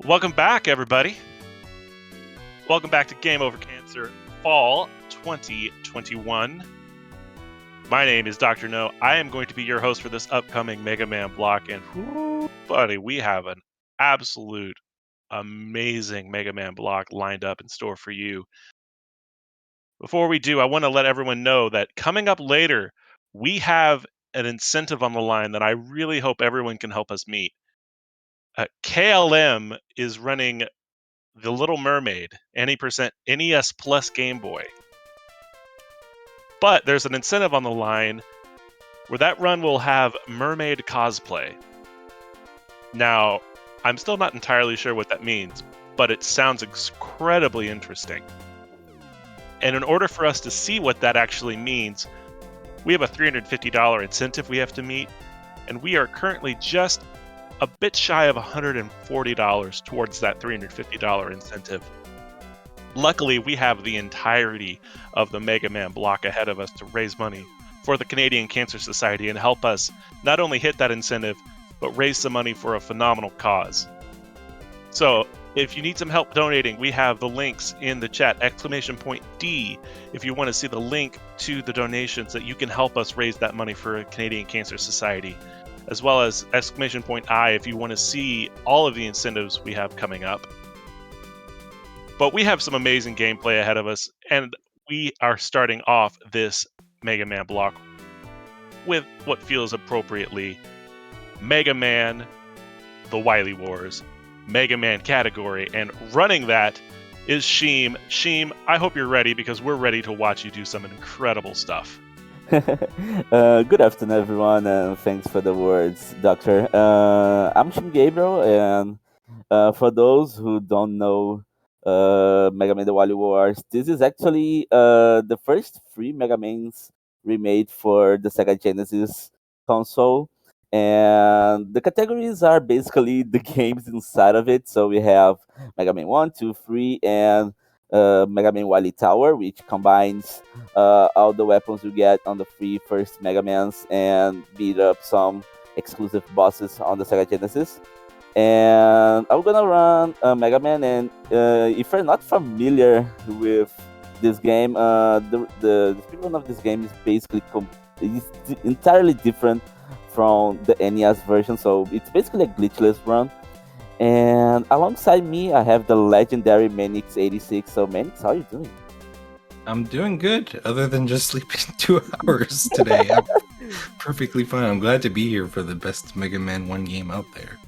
Welcome back, everybody. Welcome back to Game Over Cancer Fall 2021. My name is Dr. No. I am going to be your host for this upcoming Mega Man block, and buddy, we have an absolute amazing Mega Man block lined up in store for you. Before we do, I want to let everyone know that coming up later, we have an incentive on the line that I really hope everyone can help us meet. KLM is running The Little Mermaid, any% NES Plus Game Boy. But there's an incentive on the line where that run will have mermaid cosplay. Now, I'm still not entirely sure what that means, but it sounds incredibly interesting. And in order for us to see what that actually means, we have a $350 incentive we have to meet, and we are currently just a bit shy of $140 towards that $350 incentive. Luckily, we have the entirety of the Mega Man block ahead of us to raise money for the Canadian Cancer Society and help us not only hit that incentive, but raise some money for a phenomenal cause. So, if you need some help donating, we have the links in the chat, !D, if you want to see the link to the donations that you can help us raise that money for a Canadian Cancer Society, as well as !I if you want to see all of the incentives we have coming up. But we have some amazing gameplay ahead of us, and we are starting off this Mega Man block with what feels appropriately Mega Man, the Wily Wars, Mega Man category, and running that is Sheem. Sheem, I hope you're ready because we're ready to watch you do some incredible stuff. Good afternoon, everyone, and thanks for the words, Doctor. I'm shimegabriel, and for those who don't know Mega Man The Wily Wars, this is actually the first three Mega Mans remade for the Sega Genesis console. And the categories are basically the games inside of it. So we have Mega Man 1, 2, 3, and Mega Man Wily Tower, which combines all the weapons you get on the three first Mega Mans and beat up some exclusive bosses on the Sega Genesis. And I'm gonna run Mega Man, and if you're not familiar with this game, the speedrun of this game is basically entirely different from the NES version, so it's basically a glitchless run. And alongside me, I have the legendary Manix86. So Manix, how are you doing? I'm doing good, other than just sleeping 2 hours today. I'm perfectly fine. I'm glad to be here for the best Mega Man 1 game out there.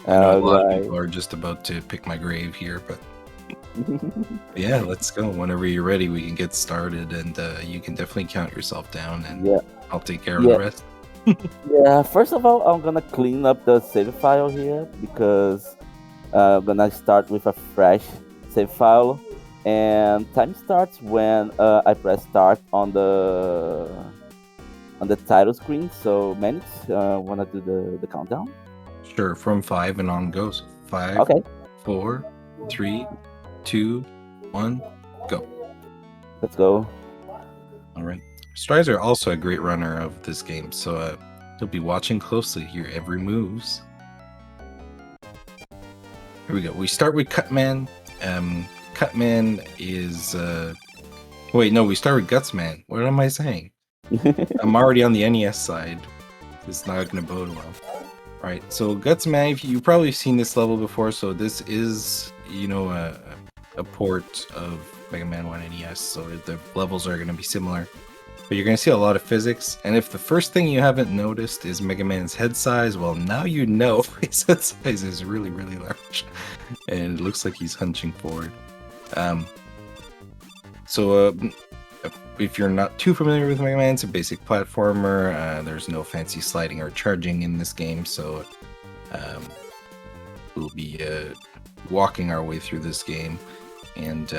I know a lot of people are just about to pick my grave here, but yeah, let's go. Whenever you're ready, we can get started, and you can definitely count yourself down, and I'll take care of the rest. Yeah, first of all, I'm gonna clean up the save file here because I'm gonna start with a fresh save file, and time starts when I press start on the title screen. So Manix, wanna do the countdown? Sure, from 5 and on goes. 5, Okay. 4, 3, 2, 1, go. Let's go. All right. Strider also a great runner of this game, so he'll be watching closely your every moves. Here we go. We start with Cutman. Cutman is wait, no, we start with Gutsman. What am I saying? I'm already on the NES side. It's not gonna bode well. Right, so Gutsman, you've probably seen this level before, so this is, a port of Mega Man 1 NES, so the levels are going to be similar. But you're going to see a lot of physics, and if the first thing you haven't noticed is Mega Man's head size, well, now you know his head size is really, really large, and it looks like he's hunching forward. If you're not too familiar with Mega Man, it's a basic platformer. There's no fancy sliding or charging in this game, so we'll be walking our way through this game. And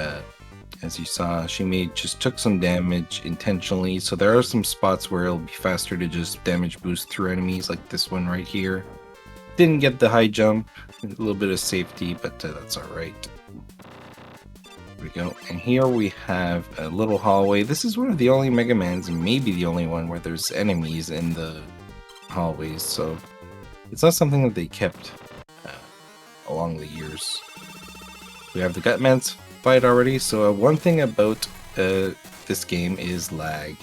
as you saw, Shime just took some damage intentionally, so there are some spots where it'll be faster to just damage boost through enemies, like this one right here. Didn't get the high jump, a little bit of safety, but that's alright. We go, and here we have a little hallway. This is one of the only Mega Mans, and maybe the only one where there's enemies in the hallways, so it's not something that they kept along the years. We have the Gutman's fight already. So one thing about this game is lag.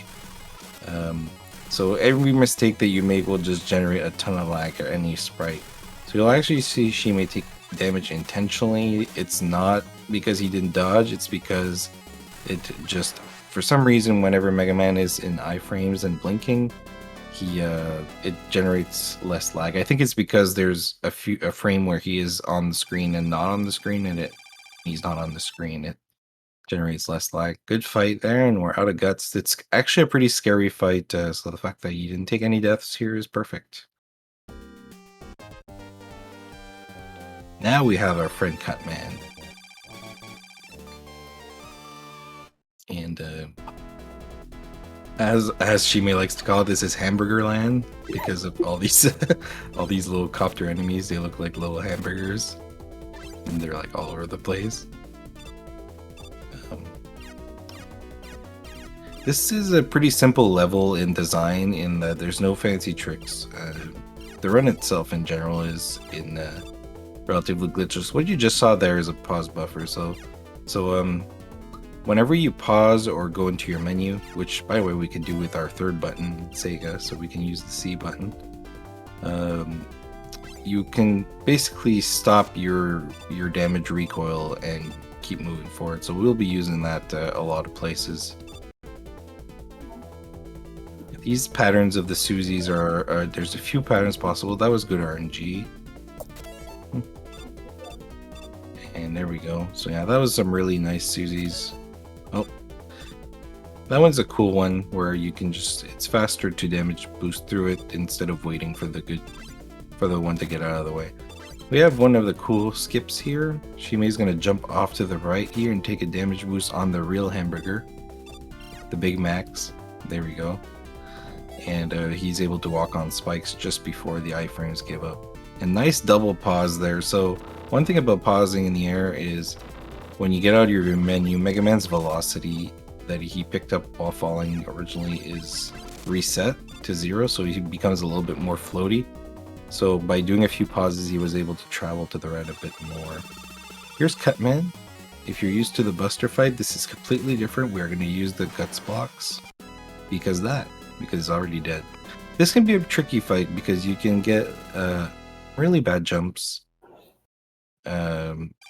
So every mistake that you make will just generate a ton of lag at any sprite. So you'll actually see Shime take damage intentionally. It's not because he didn't dodge, it's because it just, for some reason, whenever Mega Man is in iframes and blinking, it generates less lag. I think it's because there's a frame where he is on the screen and not on the screen, and he's not on the screen. It generates less lag. Good fight there, and we're out of guts. It's actually a pretty scary fight, so the fact that you didn't take any deaths here is perfect. Now we have our friend Cutman. And as Shime likes to call it, this is Hamburger Land because of all these all these little copter enemies. They look like little hamburgers, and they're like all over the place. This is a pretty simple level in design in that there's no fancy tricks. The run itself in general is in relatively glitchless. What you just saw there is a pause buffer. So whenever you pause or go into your menu, which by the way we can do with our third button, Sega, so we can use the C button, you can basically stop your damage recoil and keep moving forward. So we'll be using that a lot of places. These patterns of the Susies are there's a few patterns possible. That was good RNG. And there we go. So yeah, that was some really nice Susies. Oh, that one's a cool one where you can just, it's faster to damage boost through it instead of waiting for the one to get out of the way. We have one of the cool skips here. Shime's gonna jump off to the right here and take a damage boost on the real hamburger, the Big Macs. There we go. And he's able to walk on spikes just before the iframes give up. And nice double pause there. So one thing about pausing in the air is when you get out of your menu, Mega Man's velocity that he picked up while falling originally is reset to 0, so he becomes a little bit more floaty. So by doing a few pauses, he was able to travel to the right a bit more. Here's Cutman. If you're used to the Buster fight, this is completely different. We're going to use the Guts blocks because it's already dead. This can be a tricky fight because you can get really bad jumps.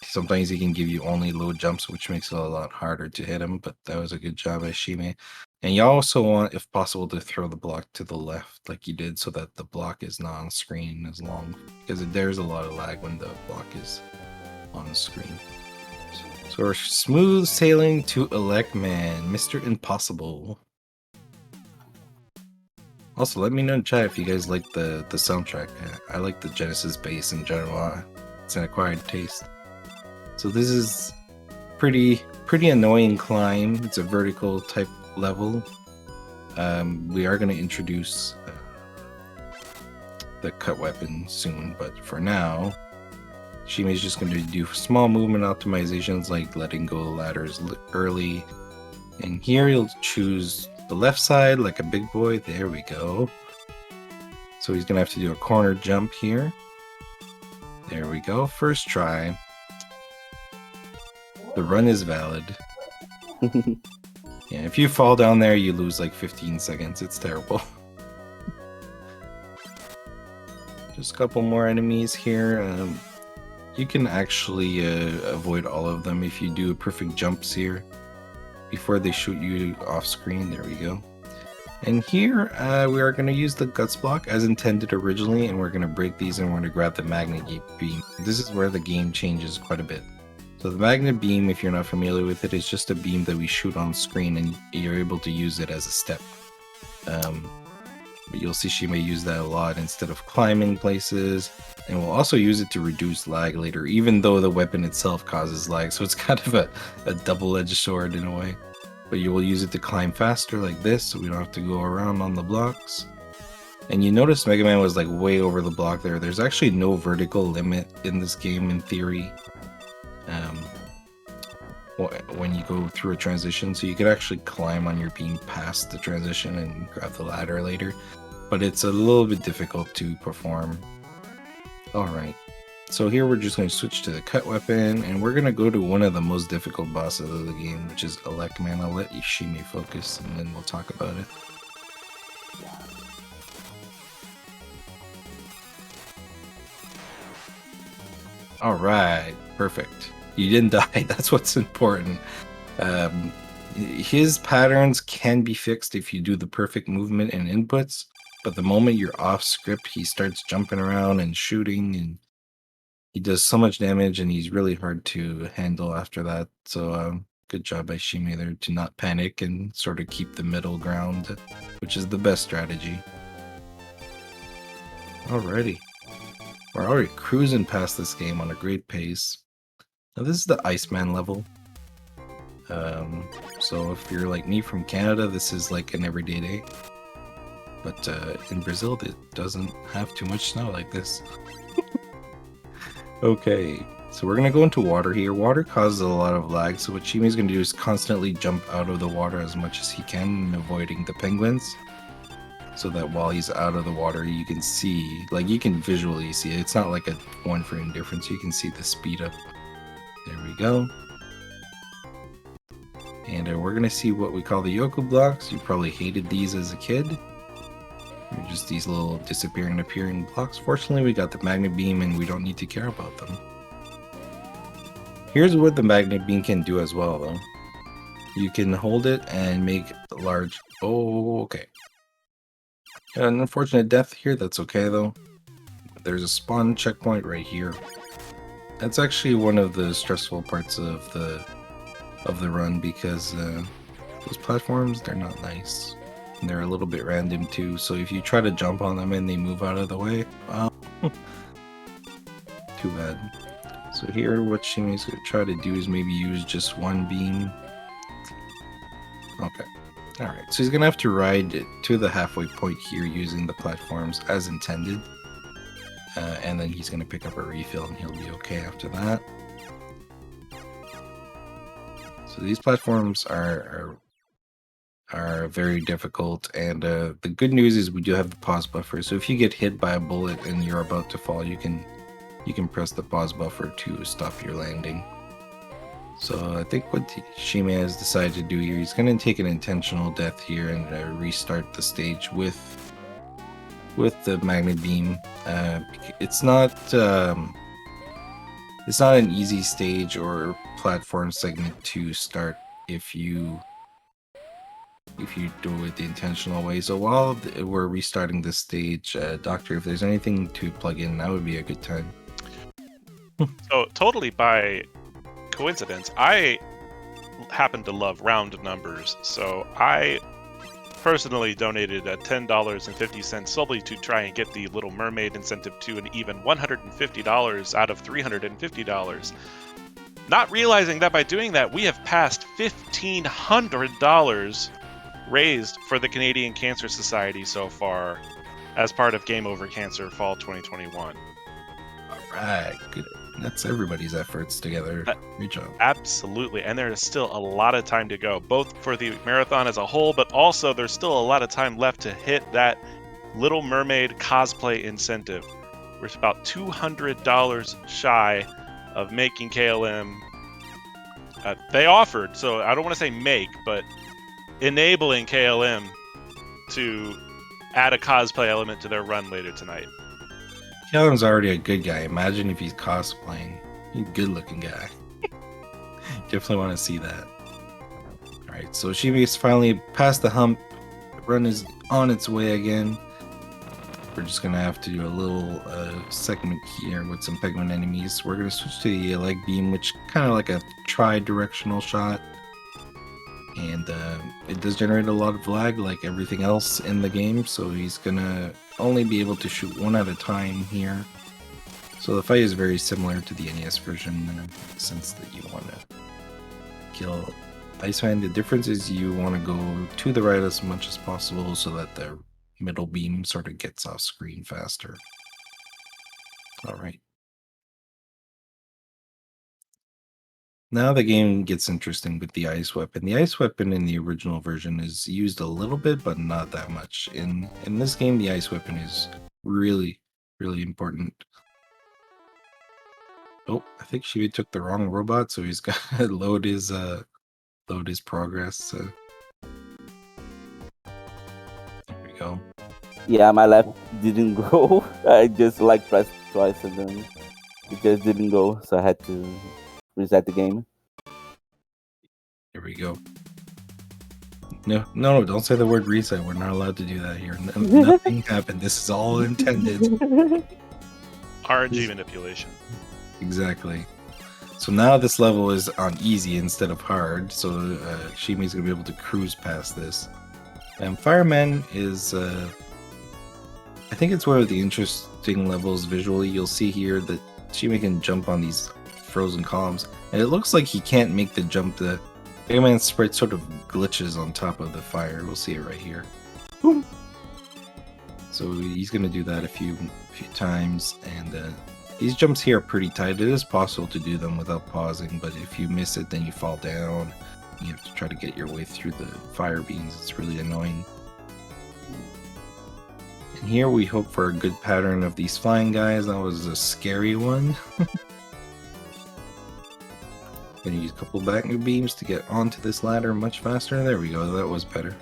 Sometimes he can give you only low jumps, which makes it a lot harder to hit him, but that was a good job by Shime. And you also want, if possible, to throw the block to the left like you did so that the block is not on screen as long, because there's a lot of lag when the block is on screen. So we're smooth sailing to Elect Man, Mr. Impossible. Also, let me know in chat if you guys like the soundtrack. I like the Genesis bass in general. It's an acquired taste. So this is pretty annoying climb. It's a vertical type level. We are going to introduce the cut weapon soon, but for now, Shime's just going to do small movement optimizations like letting go of ladders early. And here you'll choose the left side like a big boy. There we go. So he's gonna have to do a corner jump here. There we go. First try. The run is valid. Yeah, if you fall down there, you lose like 15 seconds. It's terrible. Just a couple more enemies here. You can actually avoid all of them if you do perfect jumps here before they shoot you off screen. There we go. And here we are going to use the Guts block as intended originally, and we're going to break these and we're going to grab the magnet beam. This is where the game changes quite a bit. So the magnet beam, if you're not familiar with it, is just a beam that we shoot on screen and you're able to use it as a step. But you'll see Shime use that a lot instead of climbing places, and we'll also use it to reduce lag later, even though the weapon itself causes lag, so it's kind of a double-edged sword in a way. But you will use it to climb faster like this, so we don't have to go around on the blocks. And you notice Mega Man was like way over the block there. There's actually no vertical limit in this game in theory. When you go through a transition, so you could actually climb on your beam past the transition and grab the ladder later, but it's a little bit difficult to perform. Alright, So here we're just going to switch to the cut weapon, and we're going to go to one of the most difficult bosses of the game, which is Elect Man. I'll let Ishimi focus, and then we'll talk about it. All right, perfect. You didn't die. That's what's important. His patterns can be fixed if you do the perfect movement and inputs, but the moment you're off script, he starts jumping around and shooting, and he does so much damage, and he's really hard to handle after that. So good job by Shime there to not panic and sort of keep the middle ground, which is the best strategy. Alrighty. We're already cruising past this game on a great pace. Now this is the Iceman level. So if you're like me from Canada, this is like an everyday day. But in Brazil, it doesn't have too much snow like this. Okay, so we're gonna go into water here. Water causes a lot of lag, so what Shimi's gonna do is constantly jump out of the water as much as he can, avoiding the penguins. So that while he's out of the water, you can see, like you can visually see it. It's not like a 1 frame difference. You can see the speed up. There we go. And we're gonna see what we call the Yoku blocks. You probably hated these as a kid. They're just these little disappearing and appearing blocks. Fortunately, we got the magnet beam and we don't need to care about them. Here's what the magnet beam can do as well, though. You can hold it and make large... Oh, okay. An unfortunate death here. That's okay, though. There's a spawn checkpoint right here. That's actually one of the stressful parts of the run, because those platforms, they're not nice. And they're a little bit random too, so if you try to jump on them and they move out of the way, well, too bad. So here what Shimi's going to try to do is maybe use just one beam. Okay. Alright, so he's going to have to ride to the halfway point here using the platforms as intended. And then he's going to pick up a refill and he'll be okay after that. So these platforms are very difficult, and the good news is we do have the pause buffer. So if you get hit by a bullet and you're about to fall, you can press the pause buffer to stop your landing. So I think what Shime has decided to do here, he's going to take an intentional death here and restart the stage with the magnet beam. It's not an easy stage or platform segment to start if you do it the intentional way. So while we're restarting this stage, Doctor, if there's anything to plug in, that would be a good time. So totally by coincidence, I happen to love round numbers, so I personally donated $10.50 solely to try and get the Little Mermaid incentive to an even $150 out of $350. Not realizing that by doing that, we have passed $1,500 raised for the Canadian Cancer Society so far as part of Game Over Cancer Fall 2021. All right, good. That's everybody's efforts together. Good job. Absolutely, and there is still a lot of time to go, both for the marathon as a whole, but also there's still a lot of time left to hit that Little Mermaid cosplay incentive. We're about $200 shy of making KLM. They offered, so I don't want to say make, but enabling KLM to add a cosplay element to their run later tonight. KLM's already a good guy. Imagine if he's cosplaying. He's a good-looking guy. Definitely want to see that. Alright, so Shibi's finally past the hump. The run is on its way again. We're just going to have to do a little segment here with some penguin enemies. We're going to switch to the leg beam, which kind of like a tri-directional shot. And it does generate a lot of lag like everything else in the game, so he's gonna only be able to shoot one at a time here. So the fight is very similar to the NES version in the sense that you want to kill Iceman. The difference is you want to go to the right as much as possible so that the middle beam sort of gets off screen faster. Alright. Now the game gets interesting with the ice weapon. The ice weapon in the original version is used a little bit, but not that much. In this game, the ice weapon is really, really important. Oh, I think Shibi took the wrong robot, so he's got to load his progress. There we go. Yeah, my left didn't go. I just like pressed twice and then it just didn't go, so I had to reset the game. Here we go. No, don't say the word reset. We're not allowed to do that here. Nothing happened. This is all intended. RNG manipulation. Exactly. So now this level is on easy instead of hard, so Shimi's going to be able to cruise past this. And Fireman is... I think it's one of the interesting levels visually. You'll see here that Shimi can jump on these frozen columns, and it looks like he can't make the jump. The Mega Man sprite sort of glitches on top of the fire. We'll see it right here. Boom. So he's going to do that a few times, and these jumps here are pretty tight. It is possible to do them without pausing, but if you miss it, then you fall down. You have to try to get your way through the fire beams. It's really annoying. And here we hope for a good pattern of these flying guys. That was a scary one. Gonna use a couple back beams to get onto this ladder much faster. There we go, that was better.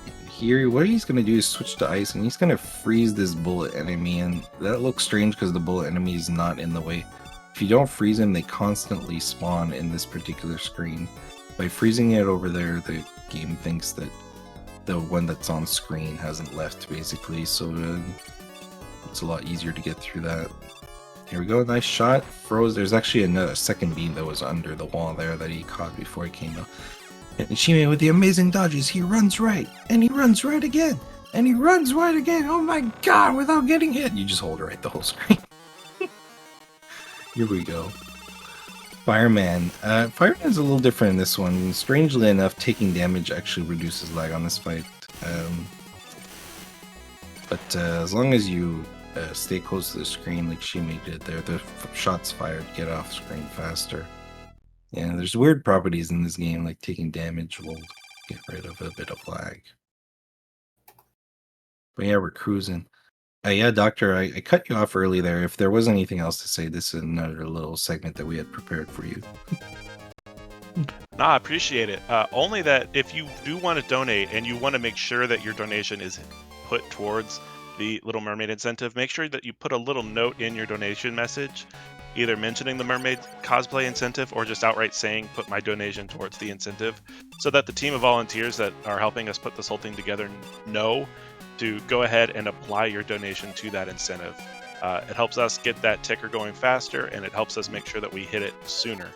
And here, what he's gonna do is switch to ice, and he's gonna freeze this bullet enemy, and that looks strange because the bullet enemy is not in the way. If you don't freeze them, they constantly spawn in this particular screen. By freezing it over there, the game thinks that the one that's on screen hasn't left, basically, so it's a lot easier to get through that. Here we go, nice shot. Froze. There's actually another second beam that was under the wall there that he caught before he came out. And Shime with the amazing dodges, he runs right, and he runs right again, and he runs right again. Oh my god, without getting hit. You just hold it right the whole screen. Here we go. Fireman. Fireman's a little different in this one. Strangely enough, taking damage actually reduces lag on this fight. But as long as you stay close to the screen like Shimi did there, the shots fired get off screen faster. Yeah, there's weird properties in this game, like taking damage will get rid of a bit of lag. But yeah, we're cruising. Yeah, Doctor, I cut you off early there. If there was anything else to say, this is another little segment that we had prepared for you. No, I appreciate it. Only that if you do want to donate and you want to make sure that your donation is put towards the Little Mermaid incentive, make sure that you put a little note in your donation message, either mentioning the Mermaid cosplay incentive or just outright saying, put my donation towards the incentive, so that the team of volunteers that are helping us put this whole thing together know to go ahead and apply your donation to that incentive. It helps us get that ticker going faster, and it helps us make sure that we hit it sooner.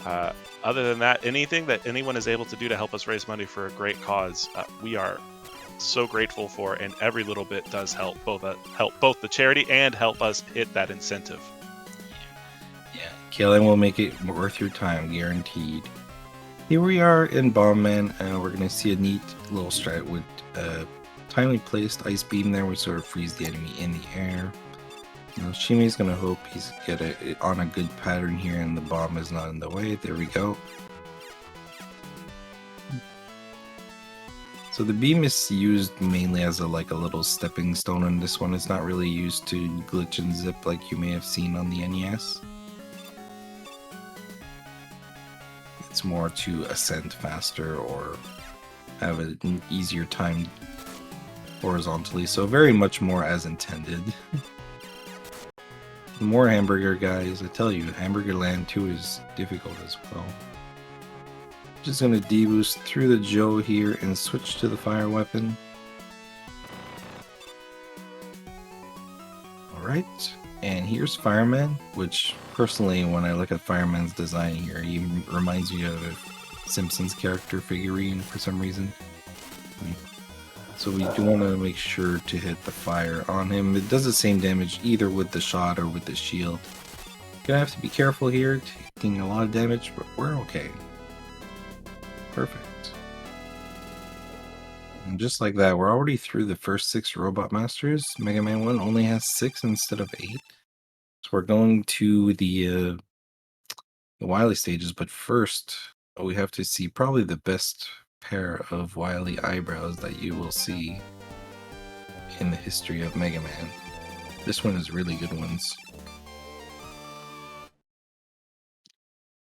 Other than that, anything that anyone is able to do to help us raise money for a great cause, we are so grateful for, and every little bit does help both the charity and help us hit that incentive. Yeah, killing will make it worth your time, guaranteed. Here we are in Bomb Man, and we're going to see a neat little strat with timely placed ice beam there. We sort of freeze the enemy in the air. Now Shimi's gonna hope he's get it on a good pattern here, and the bomb is not in the way. There we go. So the beam is used mainly as a little stepping stone on this one. It's not really used to glitch and zip like you may have seen on the NES. It's more to ascend faster or have an easier time horizontally, so very much more as intended. More hamburger guys, I tell you, Hamburger Land 2 is difficult as well. Just gonna deboost through the Joe here and switch to the fire weapon. Alright, and here's Fireman, which personally, when I look at Fireman's design here, he reminds me of a Simpsons character figurine for some reason. So we do want to make sure to hit the fire on him. It does the same damage either with the shot or with the shield. Gonna have to be careful here, taking a lot of damage, but we're okay. Perfect. And just like that, we're already through the first 6 Robot Masters. Mega Man 1 only has 6 instead of 8. So we're going to the Wily stages, but first we have to see probably the best pair of Wily eyebrows that you will see in the history of Mega Man. This one is really good ones.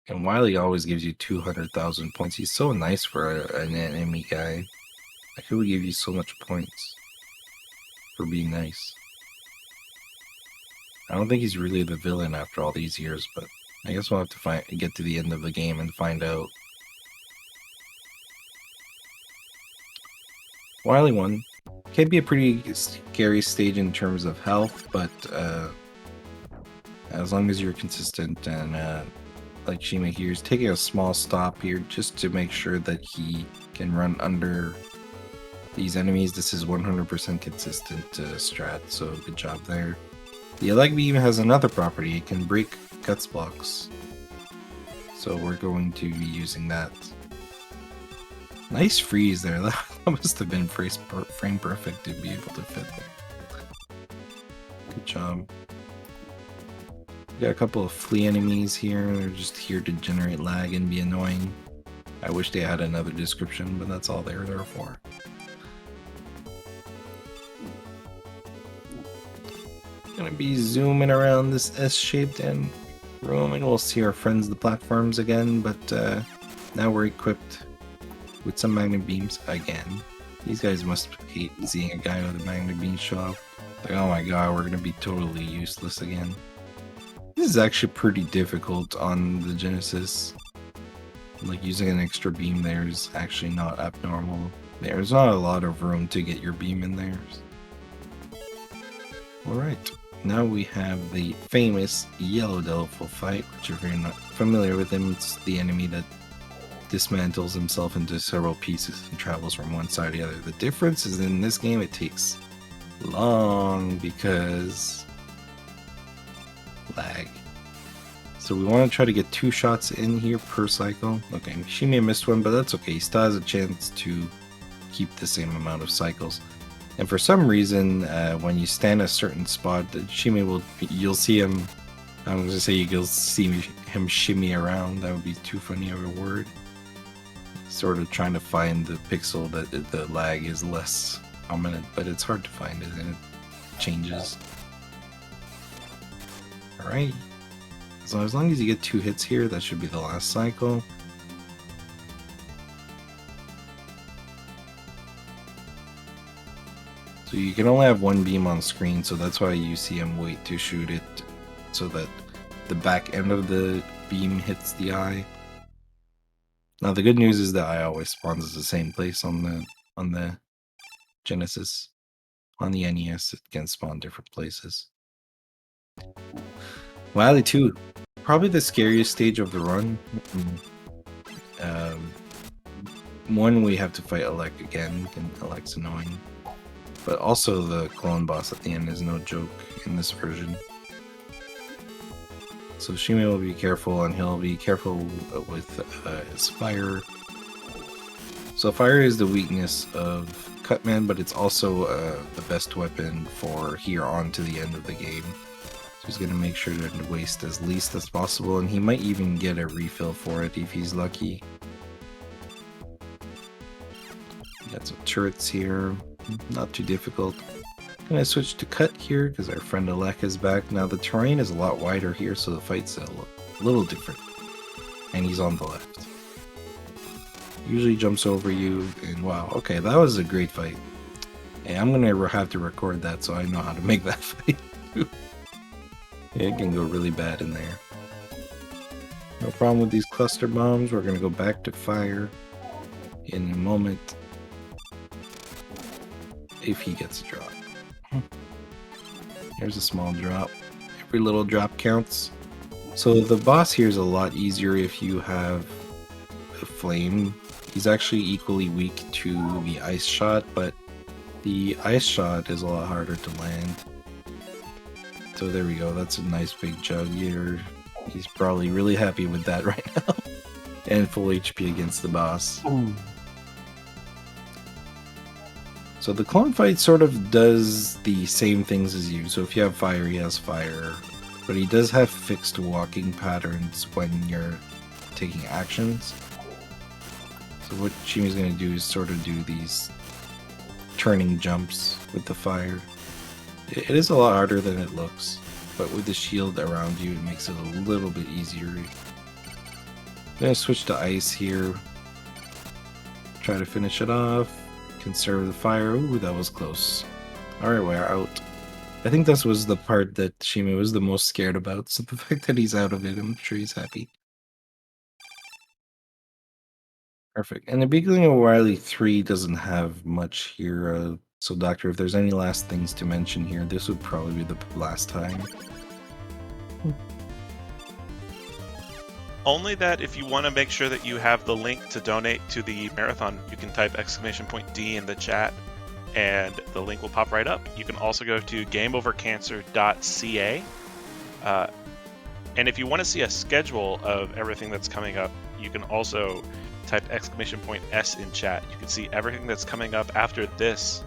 And Wily always gives you 200,000 points. He's so nice for an enemy guy. I could give you so much points for being nice. I don't think he's really the villain after all these years, but I guess we'll have to get to the end of the game and find out. Wily 1 can be a pretty scary stage in terms of health, but as long as you're consistent and like Shima here is taking a small stop here just to make sure that he can run under these enemies. This is 100% consistent strat, so good job there. The Leg Beam has another property, it can break guts blocks. So we're going to be using that. Nice freeze there, that must have been frame perfect to be able to fit there. Good job. We got a couple of flea enemies here, they're just here to generate lag and be annoying. I wish they had another description, but that's all they're there for. Gonna be zooming around this S-shaped room, and we'll see our friends the platforms again, but now we're equipped with some magnet beams again. These guys must hate seeing a guy with a magnet beam show up. Like, oh my god, we're gonna be totally useless again. This is actually pretty difficult on the Genesis. Like, using an extra beam there is actually not abnormal. There's not a lot of room to get your beam in there. Alright, now we have the famous Yellow Devil fight, which if you're not familiar with him, it's the enemy that dismantles himself into several pieces and travels from one side to the other. The difference is in this game it takes long because lag. So we want to try to get 2 shots in here per cycle. Okay, Shime missed one, but that's okay. He still has a chance to keep the same amount of cycles. And for some reason, when you stand a certain spot, Shime you'll see him, I was gonna say you'll see him shimmy around. That would be too funny of a word. Sort of trying to find the pixel that the lag is less prominent, but it's hard to find it and it changes. Alright, so as long as you get 2 hits here, that should be the last cycle. So you can only have 1 beam on screen, so that's why you see him wait to shoot it, so that the back end of the beam hits the eye. Now the good news is that eye always spawns at the same place on the Genesis. On the NES, it can spawn different places. Wily 2, probably the scariest stage of the run. One, we have to fight Alec again, and Alec's annoying. But also the clone boss at the end is no joke in this version. So Shime will be careful, and he'll be careful with his fire. So fire is the weakness of Cutman, but it's also the best weapon for here on to the end of the game. So he's going to make sure to waste as least as possible, and he might even get a refill for it if he's lucky. Got some turrets here, not too difficult. I'm gonna switch to cut here because our friend Alec is back. Now the terrain is a lot wider here, so the fight's a little different. And he's on the left. Usually jumps over you, and wow, okay, that was a great fight. Hey, I'm gonna have to record that so I know how to make that fight. It can go really bad in there. No problem with these cluster bombs. We're gonna go back to fire in a moment. If he gets a drop. Here's a small drop. Every little drop counts. So the boss here is a lot easier if you have a flame. He's actually equally weak to the ice shot, but the ice shot is a lot harder to land. So there we go, that's a nice big jug here. He's probably really happy with that right now. And full HP against the boss. So the clone fight sort of does the same things as you. So if you have fire, he has fire. But he does have fixed walking patterns when you're taking actions. So what Shime's going to do is sort of do these turning jumps with the fire. It is a lot harder than it looks. But with the shield around you, it makes it a little bit easier. Gonna switch to ice here. Try to finish it off. Conserve the fire. Ooh, that was close. Alright, we're out. I think this was the part that Shime was the most scared about, so the fact that he's out of it, I'm sure he's happy. Perfect. And the beginning of Wily 3 doesn't have much here, so Doctor, if there's any last things to mention here, this would probably be the last time. Only that if you want to make sure that you have the link to donate to the marathon, you can type !D in the chat and the link will pop right up. You can also go to gameovercancer.ca. And if you want to see a schedule of everything that's coming up, you can also type !S in chat. You can see everything that's coming up after this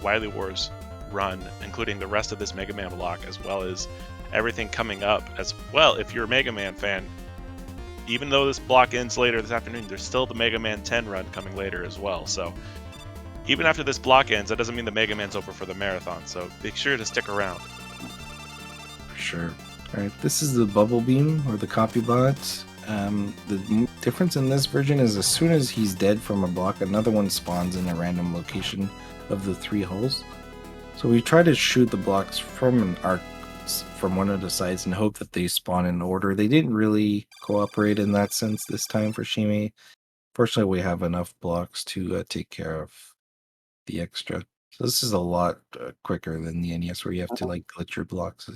Wily Wars run, including the rest of this Mega Man block, as well as everything coming up as well. If you're a Mega Man fan, even though this block ends later this afternoon, there's still the Mega Man 10 run coming later as well. So even after this block ends, that doesn't mean the Mega Man's over for the marathon. So make sure to stick around. For sure. Alright, this is the Bubble Beam, or the Copy Bot. The difference in this version is as soon as he's dead from a block, another one spawns in a random location of the 3 holes. So we try to shoot the blocks from an arc from one of the sides and hope that they spawn in order. They didn't really cooperate in that sense this time for Shime. Fortunately, we have enough blocks to take care of the extra. So this is a lot quicker than the NES where you have to like glitch your blocks.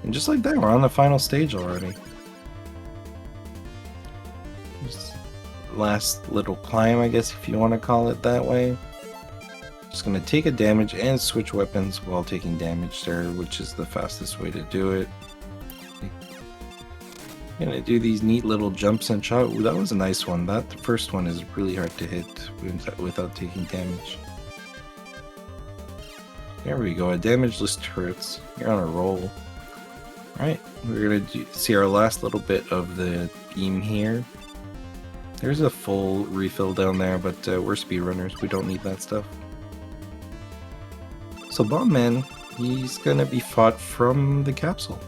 And just like that, we're on the final stage already. Just last little climb, I guess, if you want to call it that way. Just gonna take a damage and switch weapons while taking damage there, which is the fastest way to do it. Gonna do these neat little jumps and shot. Ooh, that was a nice one. The first one is really hard to hit without taking damage. There we go, a damageless turrets. You're on a roll. Alright, we're gonna see our last little bit of the beam here. There's a full refill down there, but we're speedrunners. We don't need that stuff. So Bomb Man, he's gonna be fought from the capsule.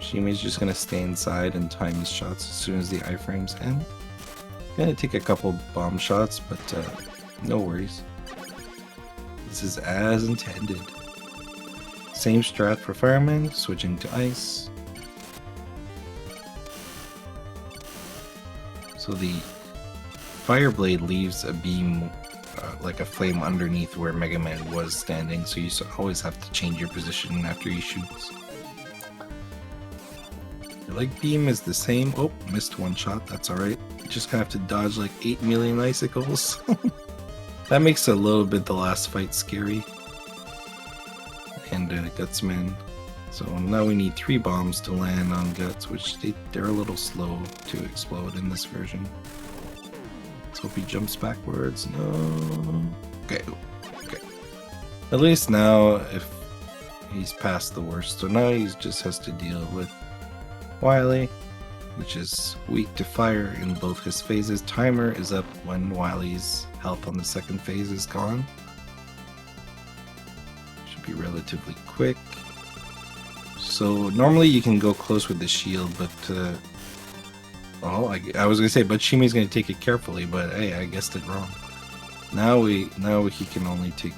Shime's just gonna stay inside and time his shots as soon as the iframes end. Gonna take a couple bomb shots, but no worries. This is as intended. Same strat for Fireman, switching to ice. So the Fireblade leaves a beam like a flame underneath where Mega Man was standing, so you always have to change your position after he shoots. Your leg beam is the same. Oh, missed one shot, that's alright. You just gonna have to dodge like 8 million icicles. That makes a little bit the last fight scary. And Gutsman. So now we need 3 bombs to land on Guts, which they're a little slow to explode in this version. Let's hope he jumps backwards. No. Okay. Okay. At least now, if he's past the worst, so now he just has to deal with Wily, which is weak to fire in both his phases. Timer is up when Wily's health on the second phase is gone. Should be relatively quick. So normally you can go close with the shield, but I was gonna say, but Shime's gonna take it carefully, but hey, I guessed it wrong. Now he can only take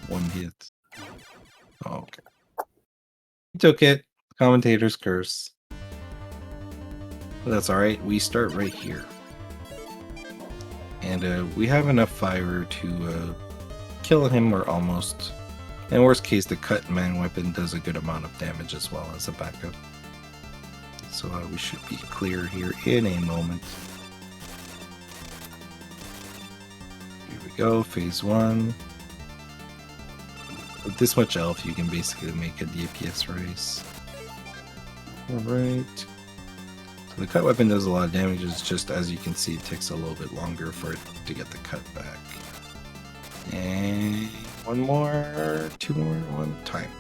1 hit. Oh, okay. He took it. Commentator's curse. But that's alright, we start right here. And we have enough fire to kill him, or almost. In worst case, the Cut Man weapon does a good amount of damage as well as a backup. So we should be clear here in a moment. Here we go, phase 1. With this much health, you can basically make a DPS race. Alright. So the cut weapon does a lot of damage, it's just, as you can see, it takes a little bit longer for it to get the cut back. And 1 more, 2 more, 1 time.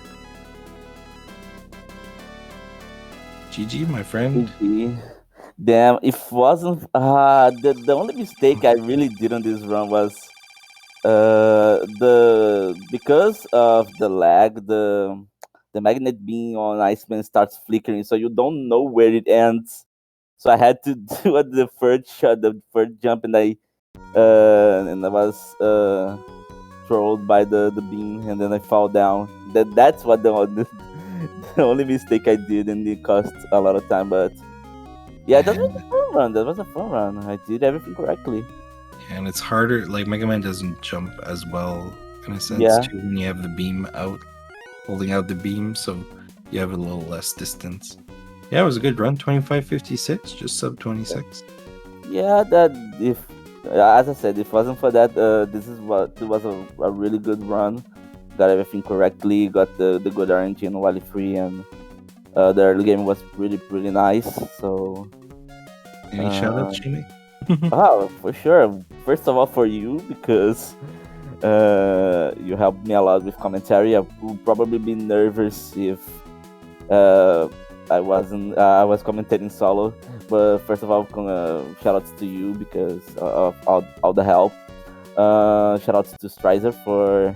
GG, my friend. GG. Damn, if wasn't the only mistake I really did on this run was because of the lag, the magnet beam on Iceman starts flickering, so you don't know where it ends. So I had to do the first shot, the first jump, and I was trolled by the beam, and then I fall down. That's what the only mistake I did, and it cost a lot of time. But yeah, that was And, a fun run. That was a fun run. I did everything correctly. and it's harder. Like Mega Man doesn't jump as well in a sense Yeah. too when you have the beam out, holding out the beam, so you have a little less distance. Yeah, it was a good run. 25:56, just sub 26. Yeah, that if as I said, if it wasn't for that, this is what it was a really good run. Got everything correctly. Got the good RNG and Wily free, and the early game was really nice. So, Any shout uh, outs, Jimmy? oh, for sure. First of all, for you because you helped me a lot with commentary. I would probably be nervous if uh, I wasn't. I was commentating solo. But first of all, shout outs to you because of all the help. Shout outs to Strizer for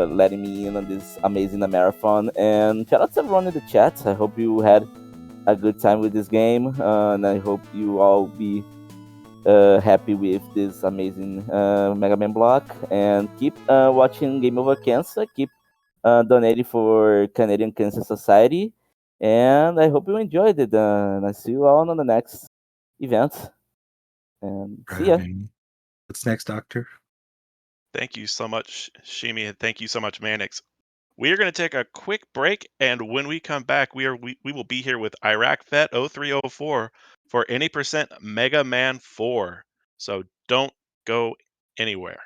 letting me in on this amazing marathon. And shout outs to everyone in the chat. I hope you had a good time with this game. And I hope you all be happy with this amazing Mega Man block. And keep watching Game Over Cancer. Keep donating for Canadian Cancer Society. And I hope you enjoyed it. And I see you all on the next event. And see ya. What's next, Doctor? Thank you so much, Shimi, and thank you so much, Manix. We are going to take a quick break, and when we come back, we will be here with Iraq Vet 0304 for any percent Mega Man 4. So don't go anywhere.